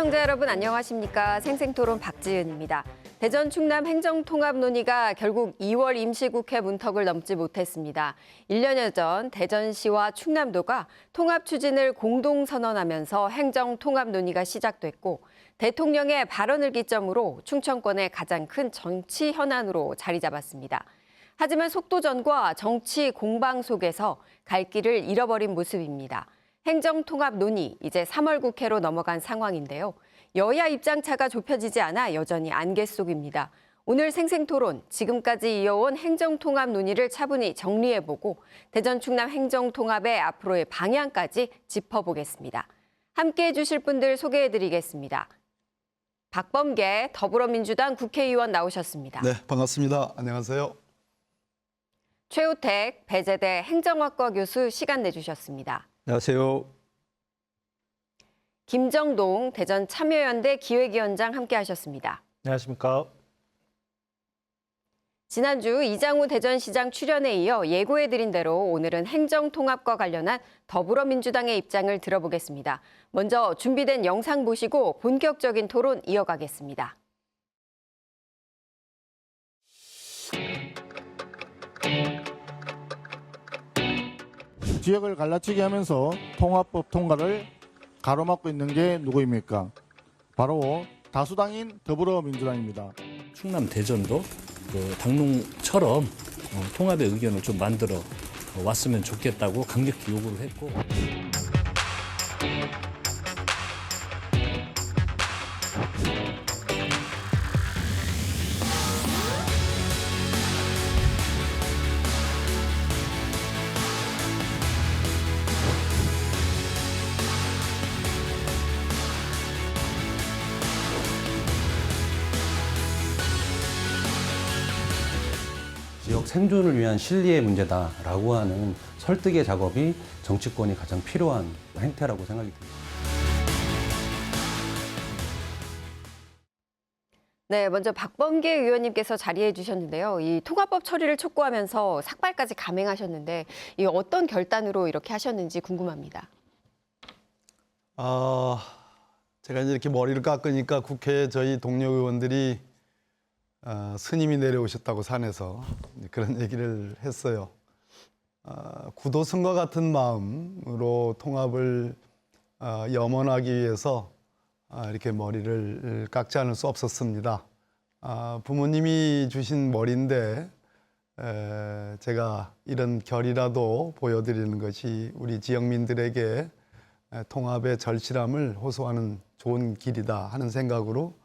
시청자 여러분 안녕하십니까. 생생토론 박지은입니다. 대전 충남 행정통합 논의가 결국 2월 임시국회 문턱을 넘지 못했습니다. 1년여 전 대전시와 충남도가 통합 추진을 공동선언하면서 행정통합 논의가 시작됐고 대통령의 발언을 기점으로 충청권의 가장 큰 정치 현안으로 자리 잡았습니다. 하지만 속도전과 정치 공방 속에서 갈 길을 잃어버린 모습입니다. 행정통합 논의, 이제 3월 국회로 넘어간 상황인데요. 여야 입장차가 좁혀지지 않아 여전히 안개 속입니다. 오늘 생생토론, 지금까지 이어온 행정통합 논의를 차분히 정리해보고 대전 충남 행정통합의 앞으로의 방향까지 짚어보겠습니다. 함께해 주실 분들 소개해드리겠습니다. 박범계 더불어민주당 국회의원 나오셨습니다. 네, 반갑습니다. 안녕하세요. 최우택 배재대 행정학과 교수 시간 내주셨습니다. 안녕하세요. 김정동 대전 참여연대 기획위원장 함께하셨습니다. 안녕하십니까. 지난주 이장우 대전시장 출연에 이어 예고해드린 대로 오늘은 행정통합과 관련한 더불어민주당의 입장을 들어보겠습니다. 먼저 준비된 영상 보시고 본격적인 토론 이어가겠습니다. 지역을 갈라치게 하면서 통합법 통과를 가로막고 있는 게 누구입니까? 바로 다수당인 더불어민주당입니다. 충남 대전도 당농처럼 통합의 의견을 좀 만들어 왔으면 좋겠다고 강력히 요구를 했고. 지역 생존을 위한 실리의 문제다라고 하는 설득의 작업이 정치권이 가장 필요한 행태라고 생각이 듭니다. 네, 먼저 박범계 의원님께서 자리해 주셨는데요. 이 통합법 처리를 촉구하면서 삭발까지 감행하셨는데 이 어떤 결단으로 이렇게 하셨는지 궁금합니다. 제가 이제 이렇게 머리를 깎으니까 국회에 저희 동료 의원들이 스님이 내려오셨다고 산에서 그런 얘기를 했어요. 구도승과 같은 마음으로 통합을 염원하기 위해서 이렇게 머리를 깎지 않을 수 없었습니다. 부모님이 주신 머리인데 제가 이런 결이라도 보여드리는 것이 우리 지역민들에게 통합의 절실함을 호소하는 좋은 길이다 하는 생각으로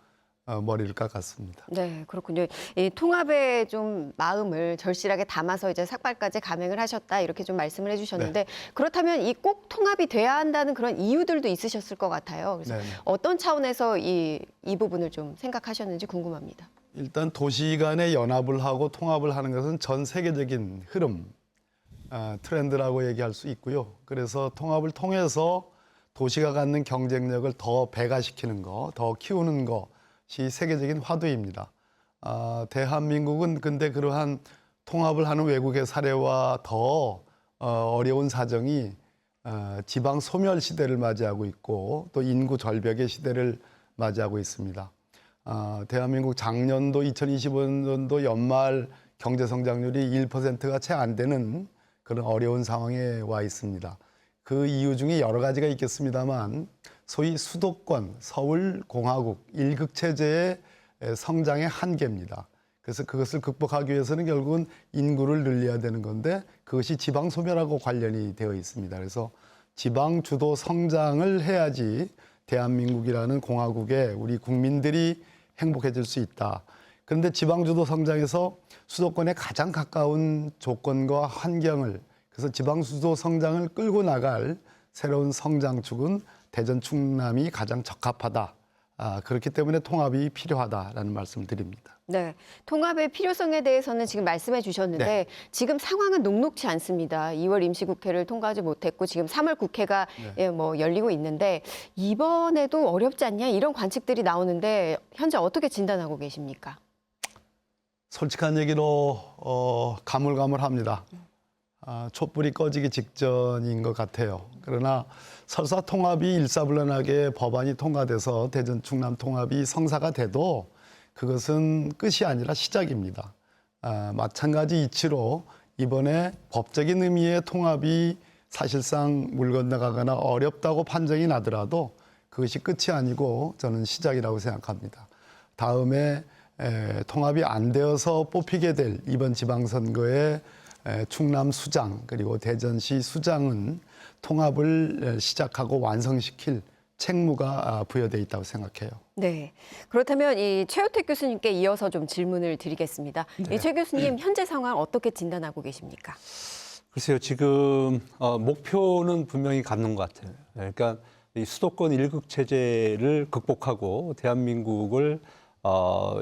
머리를 깎았습니다. 네, 그렇군요. 이 통합의 좀 마음을 절실하게 담아서 이제 삭발까지 감행을 하셨다 이렇게 좀 말씀을 해주셨는데 네. 그렇다면 이 꼭 통합이 돼야 한다는 그런 이유들도 있으셨을 것 같아요. 그래서 네네. 어떤 차원에서 이 부분을 좀 생각하셨는지 궁금합니다. 일단 도시 간의 연합을 하고 통합을 하는 것은 전 세계적인 흐름, 트렌드라고 얘기할 수 있고요. 그래서 통합을 통해서 도시가 갖는 경쟁력을 더 배가시키는 거, 더 키우는 것이 세계적인 화두입니다. 대한민국은 근데 그러한 통합을 하는 외국의 사례와 더 어려운 사정이 지방 소멸 시대를 맞이하고 있고 또 인구 절벽의 시대를 맞이하고 있습니다. 대한민국 작년도 2025년도 연말 경제 성장률이 1%가 채 안 되는 그런 어려운 상황에 와 있습니다. 그 이유 중에 여러 가지가 있겠습니다만 소위 수도권, 서울공화국, 일극체제의 성장의 한계입니다. 그래서 그것을 극복하기 위해서는 결국은 인구를 늘려야 되는 건데 그것이 지방 소멸하고 관련이 되어 있습니다. 그래서 지방 주도 성장을 해야지 대한민국이라는 공화국에 우리 국민들이 행복해질 수 있다. 그런데 지방 주도 성장에서 수도권에 가장 가까운 조건과 환경을, 그래서 지방 주도 성장을 끌고 나갈 새로운 성장축은 대전 충남이 가장 적합하다. 그렇기 때문에 통합이 필요하다라는 말씀을 드립니다. 네, 통합의 필요성에 대해서는 지금 말씀해 주셨는데 네. 지금 상황은 녹록치 않습니다. 2월 임시국회를 통과하지 못했고 지금 3월 국회가 열리고 있는데 이번에도 어렵지 않냐 이런 관측들이 나오는데 현재 어떻게 진단하고 계십니까? 솔직한 얘기로 가물가물합니다. 촛불이 꺼지기 직전인 것 같아요. 그러나 설사 통합이 일사불란하게 법안이 통과돼서 대전 충남 통합이 성사가 돼도 그것은 끝이 아니라 시작입니다. 마찬가지 이치로 이번에 법적인 의미의 통합이 사실상 물 건너가거나 어렵다고 판정이 나더라도 그것이 끝이 아니고 저는 시작이라고 생각합니다. 다음에 통합이 안 되어서 뽑히게 될 이번 지방선거에 충남 수장 그리고 대전시 수장은 통합을 시작하고 완성시킬 책무가 부여돼 있다고 생각해요. 네. 그렇다면 이 최우택 교수님께 이어서 좀 질문을 드리겠습니다. 이 최 교수님 현재 상황 어떻게 진단하고 계십니까? 글쎄요, 지금 목표는 분명히 갖는 것 같아요. 그러니까 이 수도권 일극 체제를 극복하고 대한민국을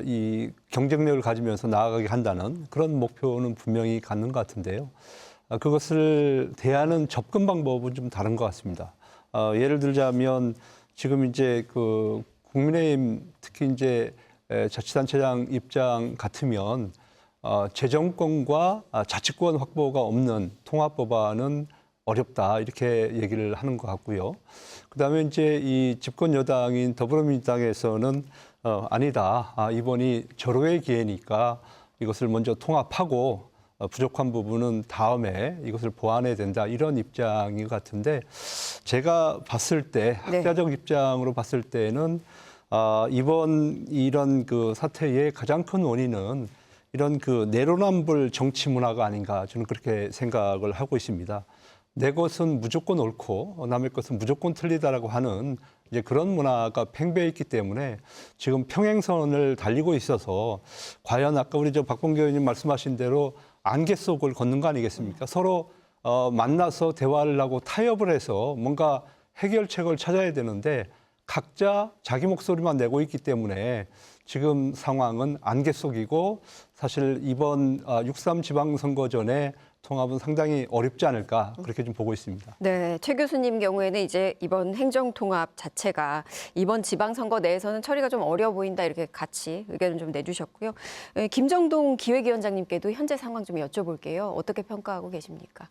이 경쟁력을 가지면서 나아가게 한다는 그런 목표는 분명히 갖는 것 같은데요. 그것을 대하는 접근 방법은 좀 다른 것 같습니다. 예를 들자면 지금 이제 그 국민의힘 특히 이제 자치단체장 입장 같으면 재정권과 자치권 확보가 없는 통합법안은 어렵다 이렇게 얘기를 하는 것 같고요. 그다음에 이제 이 집권 여당인 더불어민주당에서는 아니다. 이번이 절호의 기회니까 이것을 먼저 통합하고 부족한 부분은 다음에 이것을 보완해야 된다 이런 입장인 것 같은데 제가 봤을 때 학자적 입장으로 봤을 때는 이번 이런 그 사태의 가장 큰 원인은 이런 그 내로남불 정치 문화가 아닌가 저는 그렇게 생각을 하고 있습니다. 내 것은 무조건 옳고 남의 것은 무조건 틀리다라고 하는 이제 그런 문화가 팽배해 있기 때문에 지금 평행선을 달리고 있어서 과연 아까 우리 저 박범계 의원님 말씀하신 대로 안개 속을 걷는 거 아니겠습니까? 서로 만나서 대화를 하고 타협을 해서 뭔가 해결책을 찾아야 되는데 각자 자기 목소리만 내고 있기 때문에 지금 상황은 안개 속이고 사실 이번 6.3 지방선거 전에 통합은 상당히 어렵지 않을까 그렇게 좀 보고 있습니다. 네, 최 교수님 경우에는 이제 이번 행정통합 자체가 이번 지방선거 내에서는 처리가 좀 어려워 보인다 이렇게 같이 의견을 좀 내주셨고요. 김정동 기획위원장님께도 현재 상황 좀 여쭤볼게요. 어떻게 평가하고 계십니까?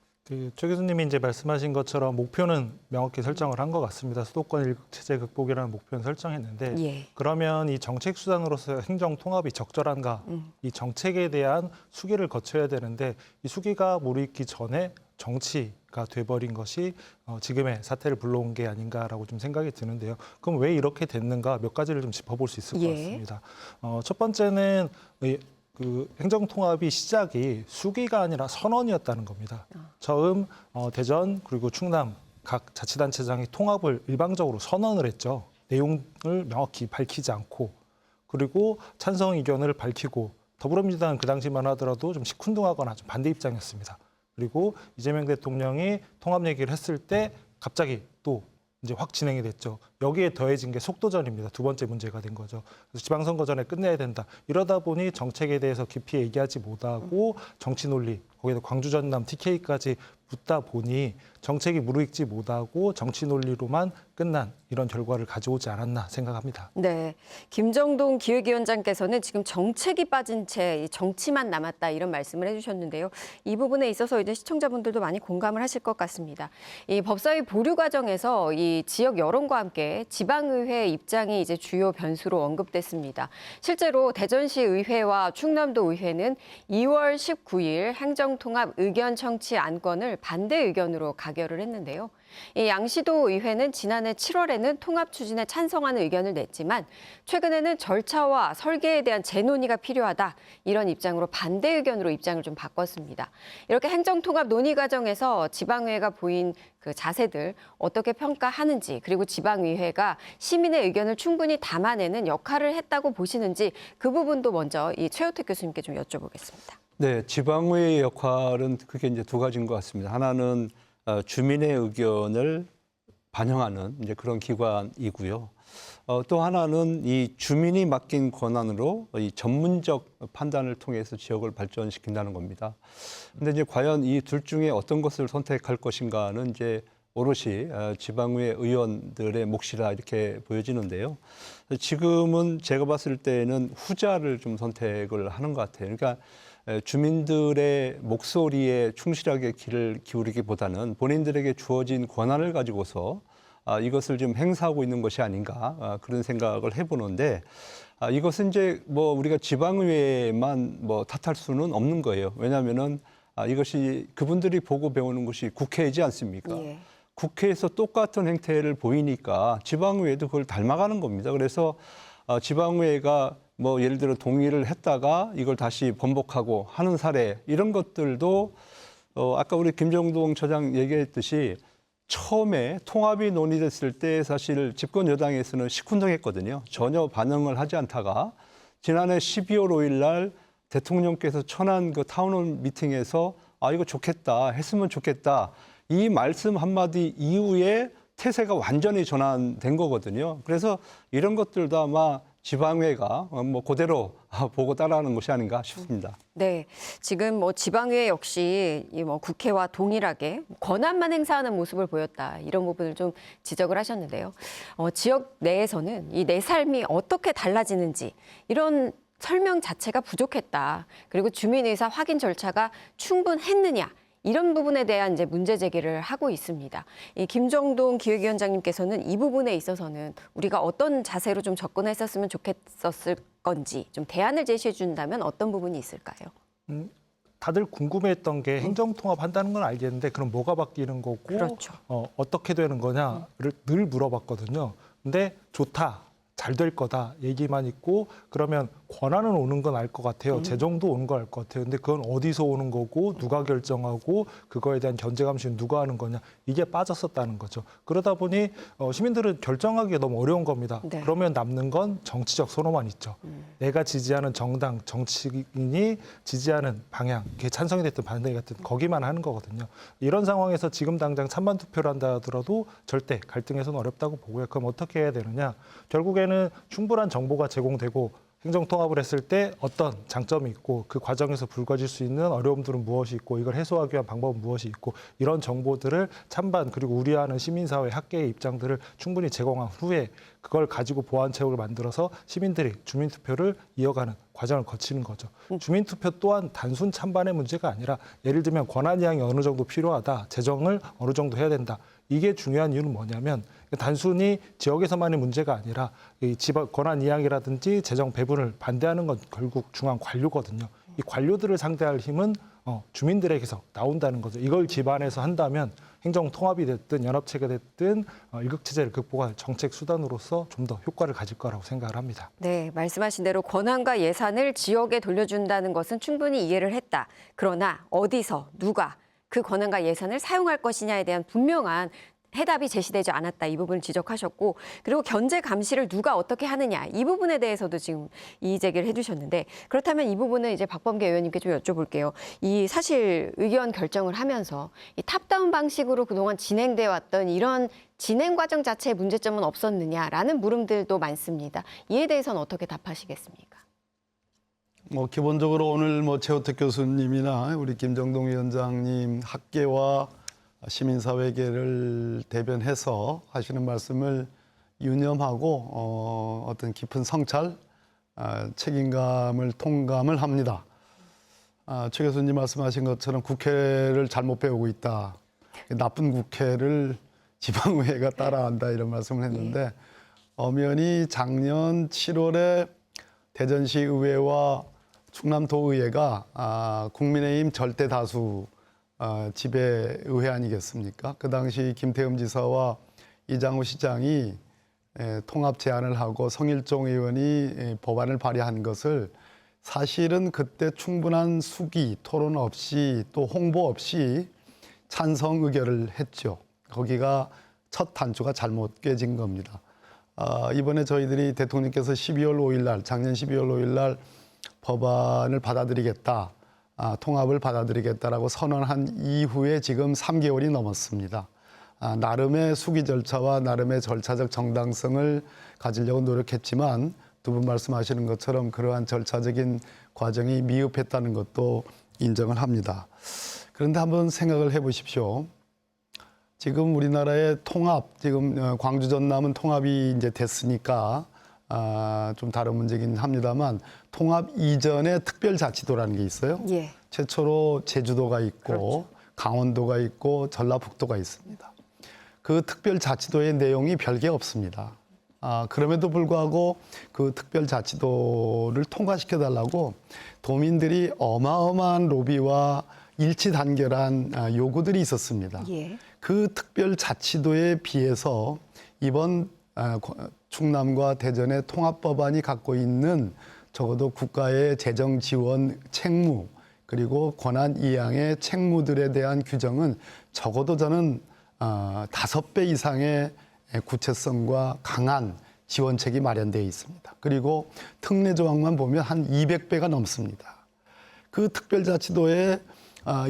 최 교수님이 이제 말씀하신 것처럼 목표는 명확히 설정을 한 것 같습니다. 수도권 일극 체제 극복이라는 목표는 설정했는데 그러면 이 정책 수단으로서 행정 통합이 적절한가? 이 정책에 대한 수기를 거쳐야 되는데 이 수기가 무르익기 전에 정치가 돼버린 것이 지금의 사태를 불러온 게 아닌가라고 좀 생각이 드는데요. 그럼 왜 이렇게 됐는가 몇 가지를 좀 짚어볼 수 있을 것 같습니다. 첫 번째는 그 행정통합이 시작이 수기가 아니라 선언이었다는 겁니다. 처음 대전 그리고 충남 각 자치단체장이 통합을 일방적으로 선언을 했죠. 내용을 명확히 밝히지 않고 그리고 찬성 의견을 밝히고 더불어민주당은 그 당시만 하더라도 좀 시큰둥하거나 좀 반대 입장이었습니다. 그리고 이재명 대통령이 통합 얘기를 했을 때 갑자기 또 이제 확 진행이 됐죠. 여기에 더해진 게 속도전입니다. 두 번째 문제가 된 거죠. 그래서 지방선거 전에 끝내야 된다. 이러다 보니 정책에 대해서 깊이 얘기하지 못하고 정치 논리, 거기다 광주 전남 TK까지 붙다 보니 정책이 무르익지 못하고 정치 논리로만 끝난 이런 결과를 가져오지 않았나 생각합니다. 네, 김정동 기획위원장께서는 지금 정책이 빠진 채 정치만 남았다 이런 말씀을 해주셨는데요. 이 부분에 있어서 이제 시청자분들도 많이 공감을 하실 것 같습니다. 이 법사위 보류 과정에서 이 지역 여론과 함께 지방의회 입장이 이제 주요 변수로 언급됐습니다. 실제로 대전시 의회와 충남도 의회는 2월 19일 행정통합 의견 청취 안건을 반대 의견으로 가결을 했는데요. 이 양시도 의회는 지난해 7월에는 통합 추진에 찬성하는 의견을 냈지만 최근에는 절차와 설계에 대한 재논의가 필요하다 이런 입장으로 반대 의견으로 입장을 좀 바꿨습니다. 이렇게 행정통합 논의 과정에서 지방의회가 보인 그 자세들 어떻게 평가하는지 그리고 지방의회가 시민의 의견을 충분히 담아내는 역할을 했다고 보시는지 그 부분도 먼저 이 최우택 교수님께 좀 여쭤보겠습니다. 네, 지방의회의 역할은 그게 이제 두 가지인 것 같습니다. 하나는 주민의 의견을 반영하는 이제 그런 기관이고요. 또 하나는 이 주민이 맡긴 권한으로 이 전문적 판단을 통해서 지역을 발전시킨다는 겁니다. 근데 이제 과연 이 둘 중에 어떤 것을 선택할 것인가는 이제 오롯이 지방의회 의원들의 몫이라 이렇게 보여지는데요. 지금은 제가 봤을 때는 후자를 좀 선택을 하는 것 같아요. 그러니까 주민들의 목소리에 충실하게 귀를 기울이기보다는 본인들에게 주어진 권한을 가지고서 이것을 좀 행사하고 있는 것이 아닌가 그런 생각을 해보는데 이것은 이제 뭐 우리가 지방의회만 뭐 탓할 수는 없는 거예요. 왜냐하면은 이것이 그분들이 보고 배우는 것이 국회이지 않습니까? 예. 국회에서 똑같은 행태를 보이니까 지방의회도 그걸 닮아가는 겁니다. 그래서 지방의회가 뭐 예를 들어 동의를 했다가 이걸 다시 번복하고 하는 사례 이런 것들도 아까 우리 김정동 처장 얘기했듯이 처음에 통합이 논의됐을 때 사실 집권 여당에서는 시큰둥했거든요. 전혀 반응을 하지 않다가 지난해 12월 5일 날 대통령께서 천안 그 타운홀 미팅에서 이거 좋겠다, 했으면 좋겠다. 이 말씀 한마디 이후에 태세가 완전히 전환된 거거든요. 그래서 이런 것들도 아마 지방의회가 뭐 그대로 보고 따라하는 것이 아닌가 싶습니다. 네, 지금 뭐 지방의회 역시 이 뭐 국회와 동일하게 권한만 행사하는 모습을 보였다 이런 부분을 좀 지적을 하셨는데요. 지역 내에서는 이 내 삶이 어떻게 달라지는지 이런 설명 자체가 부족했다. 그리고 주민의사 확인 절차가 충분했느냐. 이런 부분에 대한 이제 문제 제기를 하고 있습니다. 이 김정동 기획위원장님께서는 이 부분에 있어서는 우리가 어떤 자세로 좀 접근했었으면 좋겠었을 건지 좀 대안을 제시해 준다면 어떤 부분이 있을까요? 다들 궁금해했던 게 행정통합한다는 건 알겠는데 그럼 뭐가 바뀌는 거고 그렇죠. 어떻게 되는 거냐를 늘 물어봤거든요. 근데 좋다. 잘 될 거다 얘기만 있고 그러면 권한은 오는 건 알 것 같아요. 재정도 오는 거 알 것 같아요. 근데 그건 어디서 오는 거고 누가 결정하고 그거에 대한 견제 감시는 누가 하는 거냐 이게 빠졌었다는 거죠. 그러다 보니 시민들은 결정하기가 너무 어려운 겁니다. 네. 그러면 남는 건 정치적 선호만 있죠. 내가 지지하는 정당, 정치인이 지지하는 방향, 그게 찬성이 됐든 반대가 됐든 거기만 하는 거거든요. 이런 상황에서 지금 당장 찬반 투표를 한다 하더라도 절대 갈등에서는 어렵다고 보고요. 그럼 어떻게 해야 되느냐? 결국에는 충분한 정보가 제공되고 행정통합을 했을 때 어떤 장점이 있고 그 과정에서 불거질 수 있는 어려움들은 무엇이 있고 이걸 해소하기 위한 방법은 무엇이 있고 이런 정보들을 찬반 그리고 우려하는 시민사회 학계의 입장들을 충분히 제공한 후에 그걸 가지고 보완책을 만들어서 시민들이 주민투표를 이어가는 과정을 거치는 거죠. 주민투표 또한 단순 찬반의 문제가 아니라 예를 들면 권한이양이 어느 정도 필요하다. 재정을 어느 정도 해야 된다. 이게 중요한 이유는 뭐냐면 단순히 지역에서만의 문제가 아니라 이 권한 이양이라든지 재정 배분을 반대하는 건 결국 중앙 관료거든요. 이 관료들을 상대할 힘은 주민들에게서 나온다는 거죠. 이걸 기반해서 한다면 행정 통합이 됐든 연합체가 됐든 일극체제를 극복할 정책 수단으로서 좀 더 효과를 가질 거라고 생각을 합니다. 네, 말씀하신 대로 권한과 예산을 지역에 돌려준다는 것은 충분히 이해를 했다. 그러나 어디서 누가 그 권한과 예산을 사용할 것이냐에 대한 분명한 해답이 제시되지 않았다. 이 부분을 지적하셨고 그리고 견제 감시를 누가 어떻게 하느냐 이 부분에 대해서도 지금 이의 제기를 해주셨는데 그렇다면 이 부분은 이제 박범계 의원님께 좀 여쭤볼게요. 이 사실 의견 결정을 하면서 이 탑다운 방식으로 그동안 진행돼 왔던 이런 진행 과정 자체에 문제점은 없었느냐라는 물음들도 많습니다. 이에 대해서는 어떻게 답하시겠습니까? 뭐 기본적으로 오늘 뭐 최호택 교수님이나 우리 김정동 위원장님 학계와 시민사회계를 대변해서 하시는 말씀을 유념하고 어떤 깊은 성찰, 책임감을 통감을 합니다. 최 교수님 말씀하신 것처럼 국회를 잘못 배우고 있다. 나쁜 국회를 지방의회가 따라한다 이런 말씀을 했는데 엄연히 작년 7월에 대전시 의회와 충남도의회가 국민의힘 절대 다수 지배 의회 아니겠습니까? 그 당시 김태흠 지사와 이장우 시장이 통합 제안을 하고 성일종 의원이 법안을 발의한 것을 사실은 그때 충분한 수기, 토론 없이 또 홍보 없이 찬성 의결을 했죠. 거기가 첫 단추가 잘못 깨진 겁니다. 이번에 저희들이 대통령께서 12월 5일 날, 작년 12월 5일 날 법안을 받아들이겠다. 통합을 받아들이겠다라고 선언한 이후에 지금 3개월이 넘었습니다. 나름의 수기 절차와 나름의 절차적 정당성을 가지려고 노력했지만 두 분 말씀하시는 것처럼 그러한 절차적인 과정이 미흡했다는 것도 인정을 합니다. 그런데 한번 생각을 해보십시오. 지금 우리나라의 통합, 지금 광주 전남은 통합이 이제 됐으니까 좀 다른 문제긴 합니다만 통합 이전에 특별자치도라는 게 있어요. 예. 최초로 제주도가 있고 강원도가 있고 전라북도가 있습니다. 그 특별자치도의 내용이 별게 없습니다. 그럼에도 불구하고 그 특별자치도를 통과시켜달라고 도민들이 어마어마한 로비와 일치단결한 요구들이 있었습니다. 예. 그 특별자치도에 비해서 이번 충남과 대전의 통합법안이 갖고 있는 적어도 국가의 재정 지원 책무 그리고 권한 이양의 책무들에 대한 규정은 적어도 저는 5배 이상의 구체성과 강한 지원책이 마련되어 있습니다. 그리고 특례 조항만 보면 한 200배가 넘습니다. 그 특별자치도에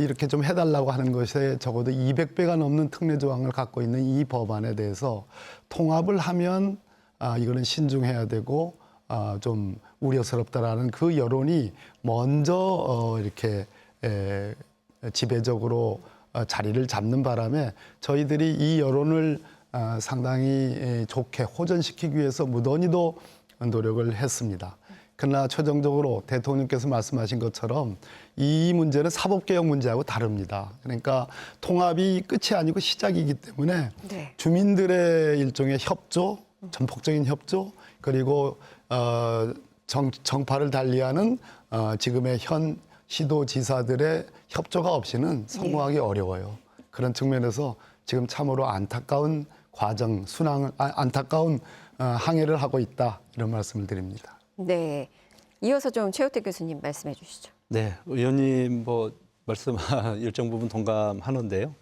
이렇게 좀 해달라고 하는 것에 적어도 200배가 넘는 특례 조항을 갖고 있는 이 법안에 대해서 통합을 하면 이거는 신중해야 되고 좀 우려스럽다라는 그 여론이 먼저 이렇게 지배적으로 자리를 잡는 바람에 저희들이 이 여론을 상당히 좋게 호전시키기 위해서 무던히도 노력을 했습니다. 그러나 최종적으로 대통령께서 말씀하신 것처럼 이 문제는 사법개혁 문제하고 다릅니다. 그러니까 통합이 끝이 아니고 시작이기 때문에 네. 주민들의 일종의 협조, 전폭적인 협조, 그리고 정파를 달리하는 지금의 현 시도지사들의 협조가 없이는 성공하기 어려워요. 그런 측면에서 지금 참으로 안타까운 과정, 안타까운 항해를 하고 있다 이런 말씀을 드립니다. 네. 이어서 좀 최우택 교수님 말씀해 주시죠. 네, 의원님 말씀 일정 부분 동감하는데요.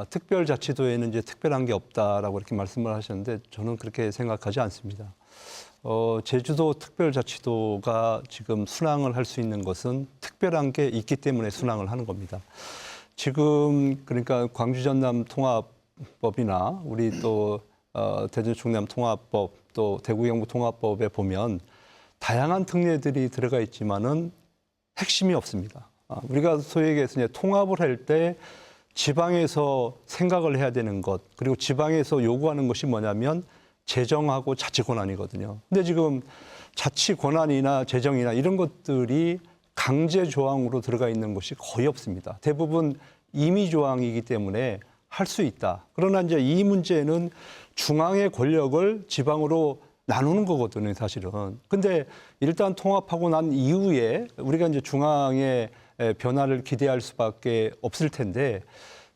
특별자치도에는 이제 특별한 게 없다라고 이렇게 말씀을 하셨는데 저는 그렇게 생각하지 않습니다. 제주도 특별자치도가 지금 순항을 할 수 있는 것은 특별한 게 있기 때문에 순항을 하는 겁니다. 지금 그러니까 광주 전남 통합법이나 우리 또 대전 충남 통합법 또 대구 경북 통합법에 보면 다양한 특례들이 들어가 있지만은 핵심이 없습니다. 우리가 소위 얘기해서 이제 통합을 할 때 지방에서 생각을 해야 되는 것 그리고 지방에서 요구하는 것이 뭐냐면 재정하고 자치 권한이거든요. 근데 지금 자치 권한이나 재정이나 이런 것들이 강제 조항으로 들어가 있는 것이 거의 없습니다. 대부분 임의 조항이기 때문에 할 수 있다. 그러나 이제 이 문제는 중앙의 권력을 지방으로 나누는 거거든요, 사실은. 근데 일단 통합하고 난 이후에 우리가 이제 중앙의 변화를 기대할 수밖에 없을 텐데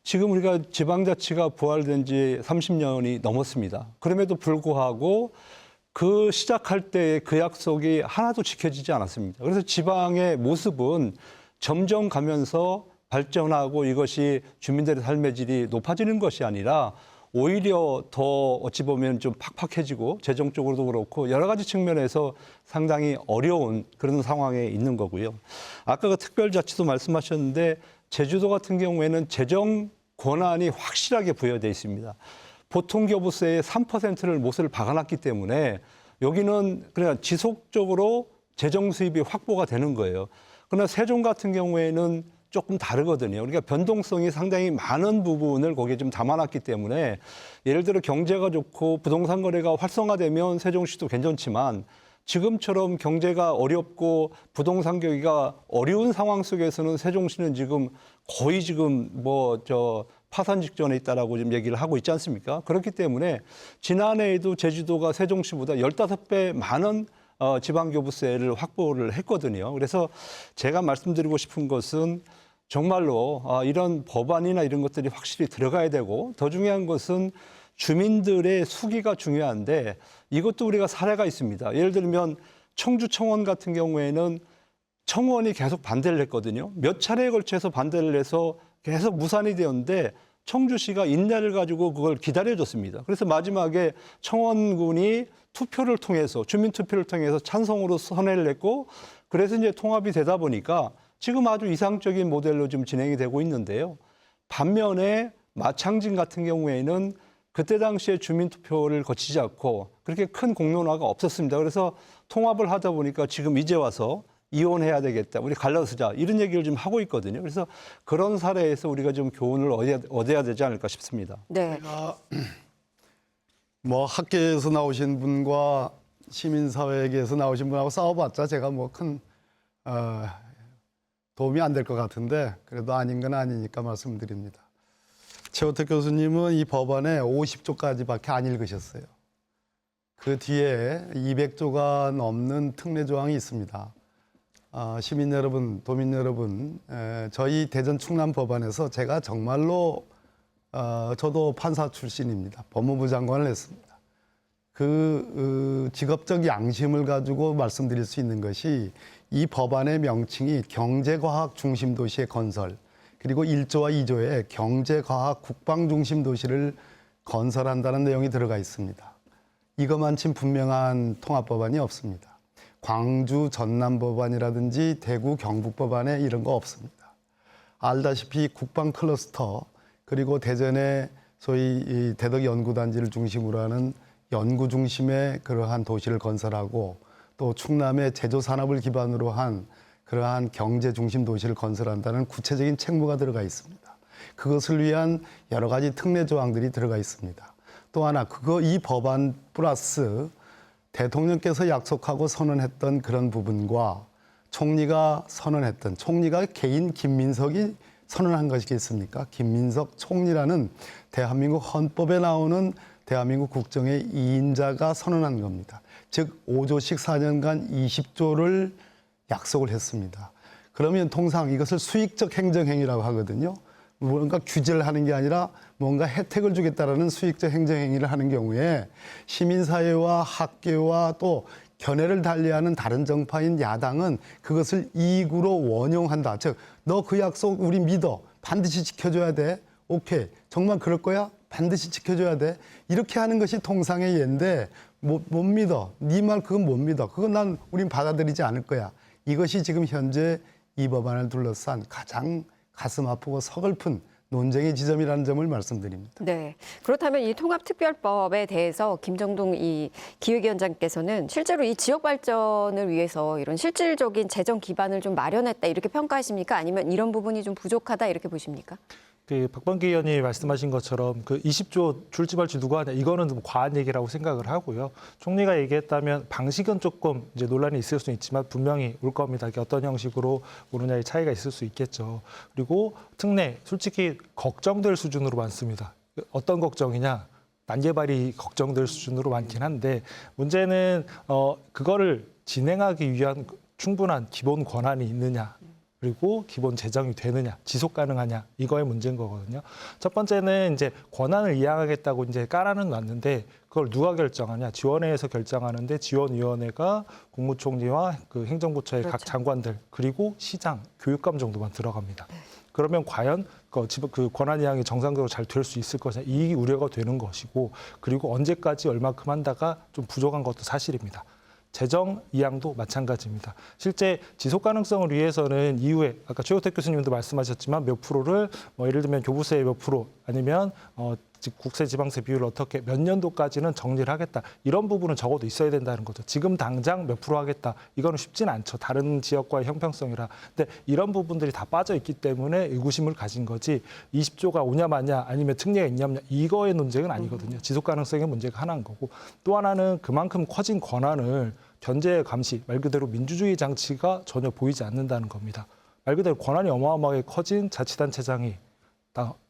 지금 우리가 지방자치가 부활된 지 30년이 넘었습니다. 그럼에도 불구하고 그 시작할 때 그 약속이 하나도 지켜지지 않았습니다. 그래서 지방의 모습은 점점 가면서 발전하고 이것이 주민들의 삶의 질이 높아지는 것이 아니라 오히려 더 어찌 보면 좀 팍팍해지고 재정적으로도 그렇고 여러 가지 측면에서 상당히 어려운 그런 상황에 있는 거고요. 아까 그 특별자치도 말씀하셨는데 제주도 같은 경우에는 재정 권한이 확실하게 부여되어 있습니다. 보통교부세의 3%를 못을 박아놨기 때문에 여기는 그냥 지속적으로 재정 수입이 확보가 되는 거예요. 그러나 세종 같은 경우에는 조금 다르거든요. 그러니까 변동성이 상당히 많은 부분을 거기에 좀 담아놨기 때문에 예를 들어 경제가 좋고 부동산 거래가 활성화되면 세종시도 괜찮지만 지금처럼 경제가 어렵고 부동산 경기가 어려운 상황 속에서는 세종시는 지금 거의 지금 파산 직전에 있다라고 지금 얘기를 하고 있지 않습니까? 그렇기 때문에 지난해에도 제주도가 세종시보다 15배 많은 지방교부세를 확보를 했거든요. 그래서 제가 말씀드리고 싶은 것은 정말로 이런 법안이나 이런 것들이 확실히 들어가야 되고 더 중요한 것은 주민들의 수기가 중요한데 이것도 우리가 사례가 있습니다. 예를 들면 청주 청원 같은 경우에는 청원이 계속 반대를 했거든요. 몇 차례에 걸쳐서 반대를 해서 계속 무산이 되었는데 청주시가 인내를 가지고 그걸 기다려줬습니다. 그래서 마지막에 청원군이 투표를 통해서 주민투표를 통해서 찬성으로 선회를 했고 그래서 이제 통합이 되다 보니까 지금 아주 이상적인 모델로 지금 진행이 되고 있는데요. 반면에 마창진 같은 경우에는 그때 당시에 주민투표를 거치지 않고 그렇게 큰 공론화가 없었습니다. 그래서 통합을 하다 보니까 지금 이제 와서 이혼해야 되겠다, 우리 갈라서자 이런 얘기를 좀 하고 있거든요. 그래서 그런 사례에서 우리가 좀 교훈을 얻어야 되지 않을까 싶습니다. 네. 학계에서 나오신 분과 시민사회계에서 나오신 분하고 싸워봤자 제가 뭐 큰 도움이 안 될 것 같은데 그래도 아닌 건 아니니까 말씀드립니다. 최호택 교수님은 이 법안에 50조까지밖에 안 읽으셨어요. 그 뒤에 200조가 넘는 특례 조항이 있습니다. 시민 여러분, 도민 여러분, 저희 대전 충남 법안에서 제가 정말로 저도 판사 출신입니다. 법무부 장관을 했습니다. 그 직업적 양심을 가지고 말씀드릴 수 있는 것이 이 법안의 명칭이 경제과학 중심 도시의 건설, 그리고 1조와 2조에 경제과학 국방 중심 도시를 건설한다는 내용이 들어가 있습니다. 이것만큼 분명한 통합법안이 없습니다. 광주 전남법안이라든지 대구 경북법안에 이런 거 없습니다. 알다시피 국방 클러스터, 그리고 대전에 소위 이 대덕연구단지를 중심으로 하는 연구 중심의 그러한 도시를 건설하고, 또 충남의 제조산업을 기반으로 한 그러한 경제 중심 도시를 건설한다는 구체적인 책무가 들어가 있습니다. 그것을 위한 여러 가지 특례 조항들이 들어가 있습니다. 또 하나, 이 법안 플러스 대통령께서 약속하고 선언했던 그런 부분과 총리가 선언했던, 총리가 개인 김민석이 선언한 것이겠습니까? 김민석 총리라는 대한민국 헌법에 나오는 대한민국 국정의 2인자가 선언한 겁니다. 즉 5조씩 4년간 20조를 약속을 했습니다. 그러면 통상 이것을 수익적 행정행위라고 하거든요. 뭔가 규제를 하는 게 아니라 뭔가 혜택을 주겠다라는 수익적 행정행위를 하는 경우에 시민사회와 학계와 또 견해를 달리하는 다른 정파인 야당은 그것을 이익으로 원용한다. 즉, 너 그 약속 우리 믿어. 반드시 지켜줘야 돼. 오케이. 정말 그럴 거야? 반드시 지켜줘야 돼. 이렇게 하는 것이 통상의 예인데 못 믿어. 네 말 그건 못 믿어. 그건 우린 받아들이지 않을 거야. 이것이 지금 현재 이 법안을 둘러싼 가장 가슴 아프고 서글픈 논쟁의 지점이라는 점을 말씀드립니다. 네. 그렇다면 이 통합특별법에 대해서 김정동 이 기획위원장께서는 실제로 이 지역 발전을 위해서 이런 실질적인 재정 기반을 좀 마련했다 이렇게 평가하십니까? 아니면 이런 부분이 좀 부족하다 이렇게 보십니까? 그 박범계 의원이 말씀하신 것처럼 그 20조 줄지 말지 누가 하냐 이거는 좀 과한 얘기라고 생각을 하고요. 총리가 얘기했다면 방식은 조금 이제 논란이 있을 수 있지만 분명히 올 겁니다. 이게 어떤 형식으로 오느냐의 차이가 있을 수 있겠죠. 그리고 특례 솔직히 걱정될 수준으로 많습니다. 어떤 걱정이냐? 난개발이 걱정될 수준으로 많긴 한데 문제는 그거를 진행하기 위한 충분한 기본 권한이 있느냐. 그리고 기본 재정이 되느냐, 지속 가능하냐 이거의 문제인 거거든요. 첫 번째는 이제 권한을 이양하겠다고 이제 깔아는 놨는데 그걸 누가 결정하냐? 지원회에서 결정하는데 지원위원회가 국무총리와 그 행정부처의 그렇죠. 각 장관들 그리고 시장, 교육감 정도만 들어갑니다. 네. 그러면 과연 그 권한 이양이 정상적으로 잘 될 수 있을 것이냐 이 우려가 되는 것이고 그리고 언제까지 얼마큼 한다가 좀 부족한 것도 사실입니다. 재정 이양도 마찬가지입니다. 실제 지속 가능성을 위해서는 이후에 아까 최호택 교수님도 말씀하셨지만 몇 프로를 예를 들면 교부세의 몇 프로 아니면 국세 지방세 비율을 어떻게 몇 년도까지는 정리를 하겠다. 이런 부분은 적어도 있어야 된다는 거죠. 지금 당장 몇 프로 하겠다. 이거는 쉽지는 않죠. 다른 지역과의 형평성이라. 근데 이런 부분들이 다 빠져 있기 때문에 의구심을 가진 거지 20조가 오냐 마냐 아니면 특례가 있냐 없냐 이거의 논쟁은 아니거든요. 지속 가능성의 문제가 하나인 거고 또 하나는 그만큼 커진 권한을 견제 감시 말 그대로 민주주의 장치가 전혀 보이지 않는다는 겁니다. 말 그대로 권한이 어마어마하게 커진 자치단체장이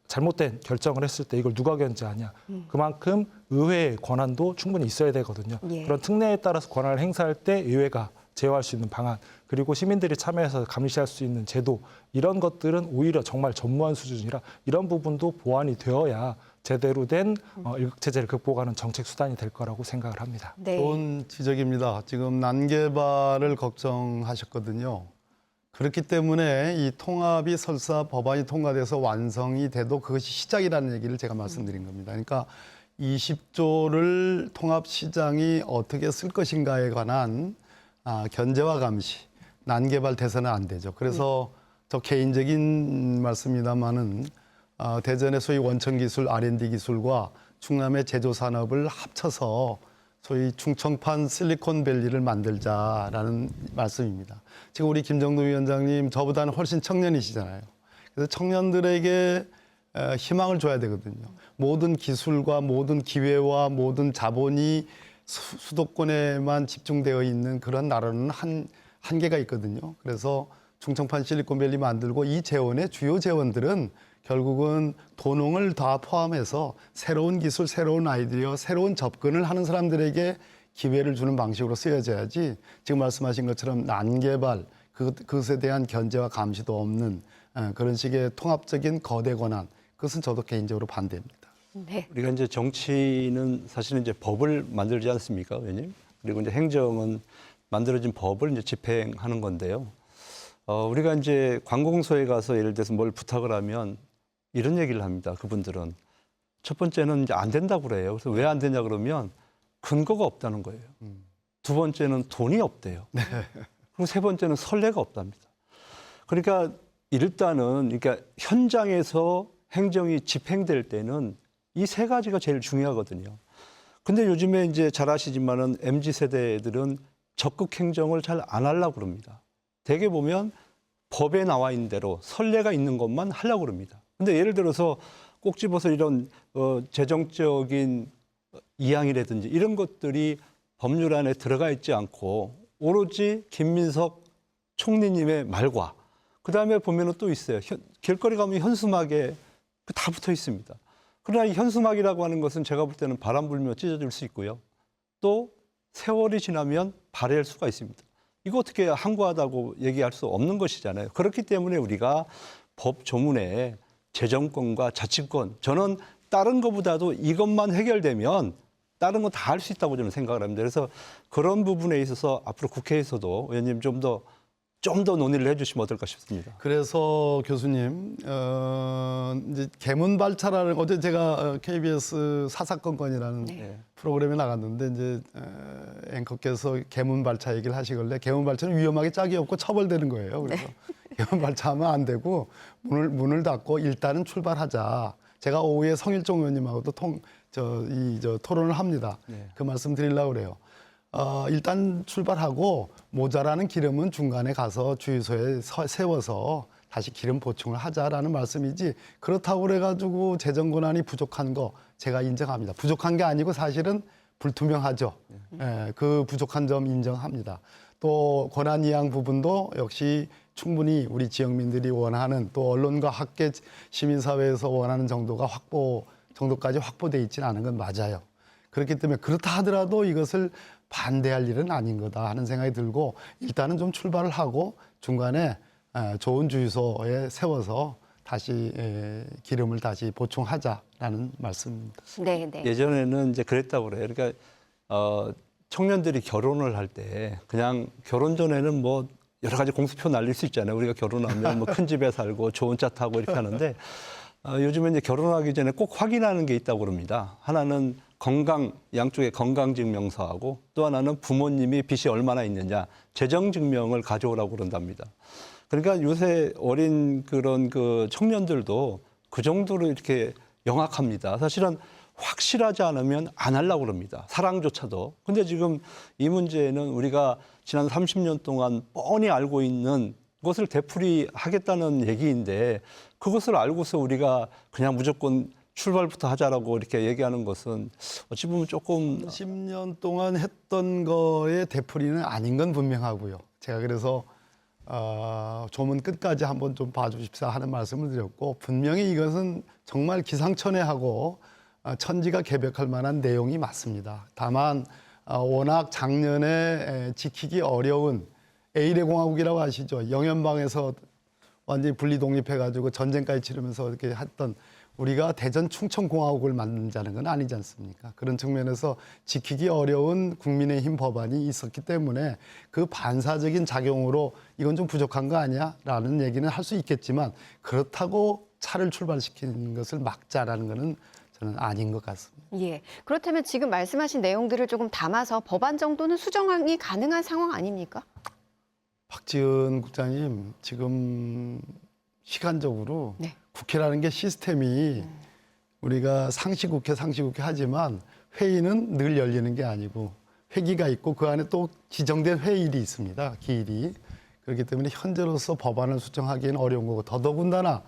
잘못된 결정을 했을 때 이걸 누가 견제하냐. 그만큼 의회의 권한도 충분히 있어야 되거든요. 예. 그런 특례에 따라서 권한을 행사할 때 의회가 제어할 수 있는 방안 그리고 시민들이 참여해서 감시할 수 있는 제도 이런 것들은 오히려 정말 전무한 수준이라 이런 부분도 보완이 되어야 제대로 된 일극체제를 극복하는 정책 수단이 될 거라고 생각을 합니다. 네. 좋은 지적입니다. 지금 난개발을 걱정하셨거든요. 그렇기 때문에 이 통합이 설사 법안이 통과돼서 완성이 돼도 그것이 시작이라는 얘기를 제가 말씀드린 겁니다. 그러니까 20조를 통합시장이 어떻게 쓸 것인가에 관한 견제와 감시, 난개발 돼서는 안 되죠. 그래서 저 개인적인 말씀입니다마는 대전의 소위 원천기술, R&D 기술과 충남의 제조산업을 합쳐서 소위 충청판 실리콘밸리를 만들자라는 말씀입니다. 지금 우리 김정동 위원장님 저보다는 훨씬 청년이시잖아요. 그래서 청년들에게 희망을 줘야 되거든요. 모든 기술과 모든 기회와 모든 자본이 수도권에만 집중되어 있는 그런 나라는 한계가 있거든요. 그래서 충청판 실리콘밸리 만들고 이 재원의 주요 재원들은 결국은 도농을 다 포함해서 새로운 기술, 새로운 아이디어, 새로운 접근을 하는 사람들에게 기회를 주는 방식으로 쓰여져야지 지금 말씀하신 것처럼 난개발, 그것에 대한 견제와 감시도 없는 그런 식의 통합적인 거대 권한, 그것은 저도 개인적으로 반대입니다. 네. 우리가 이제 정치는 사실은 이제 법을 만들지 않습니까, 의원님? 그리고 이제 행정은 만들어진 법을 이제 집행하는 건데요. 우리가 이제 관공서에 가서 예를 들어서 뭘 부탁을 하면 이런 얘기를 합니다. 그분들은 첫 번째는 이제 안 된다고 그래요. 그래서 왜 안 되냐 그러면 근거가 없다는 거예요. 두 번째는 돈이 없대요. 그리고 세 번째는 선례가 없답니다. 그러니까 일단은 그러니까 현장에서 행정이 집행될 때는 이 세 가지가 제일 중요하거든요. 근데 요즘에 이제 잘 아시지만은 MZ 세대들은 적극 행정을 잘 안 하려고 그럽니다. 대개 보면 법에 나와 있는 대로 선례가 있는 것만 하려고 그럽니다. 근데 예를 들어서 꼭 집어서 이런 재정적인 이양이라든지 이런 것들이 법률 안에 들어가 있지 않고 오로지 김민석 총리님의 말과 그다음에 보면은 또 있어요. 길거리 가면 현수막에 다 붙어 있습니다. 그러나 이 현수막이라고 하는 것은 제가 볼 때는 바람 불며 찢어질 수 있고요. 또 세월이 지나면 발해할 수가 있습니다. 이거 어떻게 항구하다고 얘기할 수 없는 것이잖아요. 그렇기 때문에 우리가 법 조문에 재정권과 자치권, 저는 다른 것보다도 이것만 해결되면 다른 거 다 할 수 있다고 저는 생각을 합니다. 그래서 그런 부분에 있어서 앞으로 국회에서도 의원님 좀 더 논의를 해주시면 어떨까 싶습니다. 그래서 교수님, 이제 개문발차라는 어제 제가 KBS 사사건건이라는 프로그램에 나갔는데 이제 앵커께서 개문발차 얘기를 하시길래 개문발차는 위험하게 짝이 없고 처벌되는 거예요. 그래서 개문발차하면 안 되고 문을 닫고 일단은 출발하자. 제가 오후에 성일종 의원님하고도 토론을 합니다. 그 말씀 드리려고 그래요. 일단 출발하고 모자라는 기름은 중간에 가서 주유소에 세워서 다시 기름 보충을 하자라는 말씀이지, 그렇다고 그래가지고 재정 권한이 부족한 거 제가 인정합니다. 부족한 게 아니고 사실은 불투명하죠. 그 부족한 점 인정합니다. 또 권한 이양 부분도 역시 충분히 우리 지역민들이 원하는, 또 언론과 학계 시민사회에서 원하는 정도까지 확보돼 있지는 않은 건 맞아요. 그렇기 때문에 그렇다 하더라도 이것을 반대할 일은 아닌 거다 하는 생각이 들고, 일단은 좀 출발을 하고 중간에 좋은 주유소에 세워서 다시 기름을 다시 보충하자라는 말씀입니다. 네, 네. 예전에는 이제 그랬다고 그래요. 그러니까 청년들이 결혼을 할 때 그냥 결혼 전에는 뭐 여러 가지 공수표 날릴 수 있잖아요. 우리가 결혼하면 뭐 큰 집에 살고 좋은 차 타고 이렇게 하는데 요즘에 이제 결혼하기 전에 꼭 확인하는 게 있다고 그럽니다. 하나는 양쪽에 건강증명서하고 또 하나는 부모님이 빚이 얼마나 있느냐, 재정증명을 가져오라고 그런답니다. 그러니까 요새 어린 그런 그 청년들도 그 정도로 이렇게 영악합니다. 사실은 확실하지 않으면 안 하려고 그럽니다. 사랑조차도. 근데 지금 이 문제는 우리가 지난 30년 동안 뻔히 알고 있는 것을 되풀이하겠다는 얘기인데, 그것을 알고서 우리가 그냥 무조건 출발부터 하자라고 이렇게 얘기하는 것은 어찌 보면 조금 10년 동안 했던 거의 되풀이는 아닌 건 분명하고요. 제가 그래서 조문 끝까지 한번 좀 봐주십사 하는 말씀을 드렸고, 분명히 이것은 정말 기상천외하고 천지가 개벽할 만한 내용이 맞습니다. 다만 워낙 작년에 지키기 어려운 에일의 공화국이라고 아시죠? 영연방에서 완전히 분리 독립해가지고 전쟁까지 치르면서 이렇게 했던, 우리가 대전 충청공화국을 만든다는 건 아니지 않습니까? 그런 측면에서 지키기 어려운 국민의힘 법안이 있었기 때문에 그 반사적인 작용으로 이건 좀 부족한 거 아니야? 라는 얘기는 할 수 있겠지만, 그렇다고 차를 출발시키는 것을 막자라는 거는 저는 아닌 것 같습니다. 예. 그렇다면 지금 말씀하신 내용들을 조금 담아서 법안 정도는 수정이 가능한 상황 아닙니까? 박지은 국장님, 지금 시간적으로 국회라는 게 시스템이 우리가 상시국회 하지만 회의는 늘 열리는 게 아니고 회기가 있고 그 안에 또 지정된 회의일이 있습니다. 기일이. 그렇기 때문에 현재로서 법안을 수정하기는 어려운 거고, 더더군다나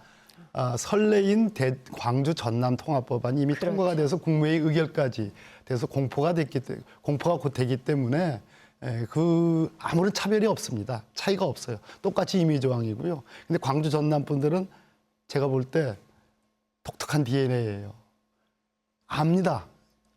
설레인 광주 전남 통합법안이 이미 통과가 돼서 국무회의 의결까지 돼서 공포가 곧 되기 때문에 아무런 차별이 없습니다. 차이가 없어요. 똑같이 임의 조항이고요. 근데 광주 전남 분들은 제가 볼 때 독특한 DNA예요. 압니다.